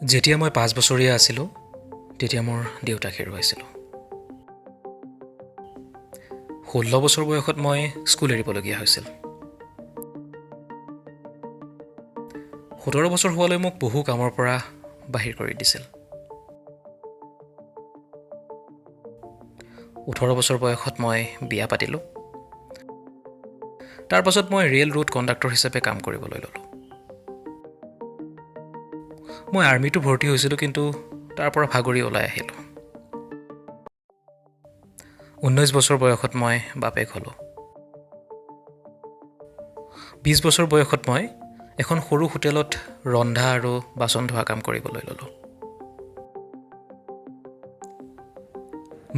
যেতিয়া মই 5 বছৰীয়া আছিলোঁ তেতিয়া মোৰ দেউতাক হেৰুৱাইছিলোঁ। 16 বছৰ বয়সত মই স্কুল এৰিবলগীয়া হৈছিল। 17 বছৰ হোৱালৈ মোক বহু কামৰ পৰা বাহিৰ কৰি দিছিল। 18 বছৰ বয়সত মই বিয়া পাতিলোঁ। তাৰ পাছত মই ৰেল ৰোড কণ্ডাক্টৰ হিচাপে কাম কৰিবলৈ ল'লোঁ। মই আৰ্মিটো ভৰ্তি হৈছিলোঁ, কিন্তু তাৰ পৰা ভাগৰি ওলাই আহিলোঁ। 19 বছৰ বয়সত মই বাপেক হ'লোঁ। 20 বছৰ বয়সত মই এখন সৰু হোটেলত ৰন্ধা আৰু বাচন ধোৱা কাম কৰিবলৈ ল'লোঁ।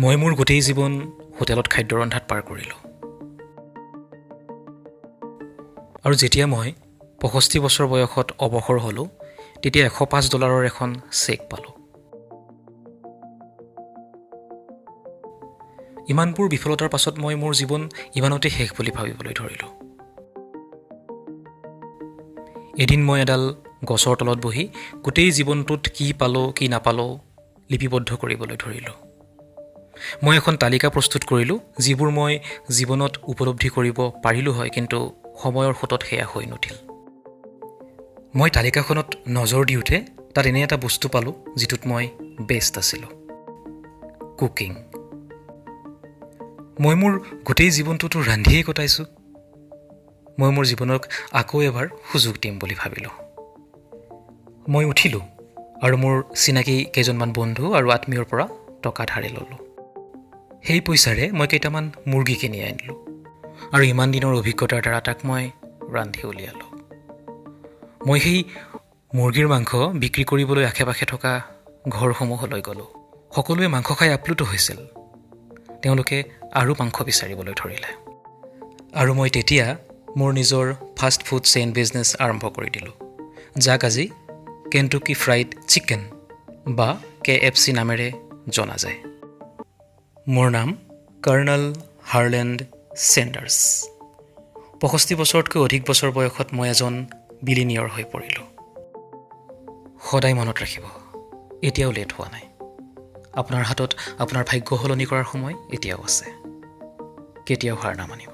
মই মোৰ গোটেই জীৱন হোটেলত খাদ্য ৰন্ধাত পাৰ কৰিলোঁ। আৰু যেতিয়া মই 65 বছৰ বয়সত অৱসৰ হ'লোঁ, তেতিয়া $105 এখন চেক পালোঁ। ইমানবোৰ বিফলতাৰ পাছত মই মোৰ জীৱন ইমানতে শেষ বুলি ভাবিবলৈ ধৰিলোঁ। এদিন মই এডাল গছৰ তলত বহি গোটেই জীৱনটোত কি পালোঁ কি নাপালোঁ লিপিবদ্ধ কৰিবলৈ ধৰিলোঁ। মই এখন তালিকা প্ৰস্তুত কৰিলোঁ, যিবোৰ মই জীৱনত উপলব্ধি কৰিব পাৰিলোঁ হয়, কিন্তু সময়ৰ সোঁতত সেয়া হৈ নুঠিল। মই তালিকাখনত নজৰ দিওঁতে তাত এনে এটা বস্তু পালোঁ যিটোত মই বেষ্ট আছিলোঁ: কুকিং। মই মোৰ গোটেই জীৱনটোতো ৰান্ধিয়েই কটাইছোঁ। মই মোৰ জীৱনক আকৌ এবাৰ সুযোগ দিম বুলি ভাবিলোঁ। মই উঠিলোঁ আৰু মোৰ চিনাকি কেইজনমান বন্ধু আৰু আত্মীয়ৰ পৰা টকা ধাৰে ল'লোঁ। সেই পইচাৰে মই কেইটামান মুৰ্গী কিনি আনিলোঁ আৰু ইমান দিনৰ অভিজ্ঞতাৰ দ্বাৰা তাক মই ৰান্ধি উলিয়ালোঁ। মই সেই মুৰ্গীৰ মাংস বিক্ৰী কৰিবলৈ আশে পাশে থকা ঘৰসমূহলৈ গ'লোঁ। সকলোৱে মাংস খাই আপ্লুত হৈছিল। তেওঁলোকে আৰু মাংস বিচাৰিবলৈ ধৰিলে। আৰু মই তেতিয়া মোৰ নিজৰ ফাষ্ট ফুড চেইন বিজনেছ আৰম্ভ কৰি দিলোঁ, যাক আজি কেণ্টুকি ফ্ৰাইড চিকেন বা KFC নামেৰে জনা যায়। মোৰ নাম কৰ্ণেল হাৰ্লেণ্ড চেণ্ডাৰ্ছ। 65 বছৰতকৈ অধিক বছৰ বয়সত মই এজন বিলিনিয়ৰ হৈ পৰিলোঁ। সদায় মনত ৰাখিব, এতিয়াও লেট হোৱা নাই। আপোনাৰ হাতত আপোনাৰ ভাগ্য সলনি কৰাৰ সময় এতিয়াও আছে। কেতিয়াও হাৰ নামানিব।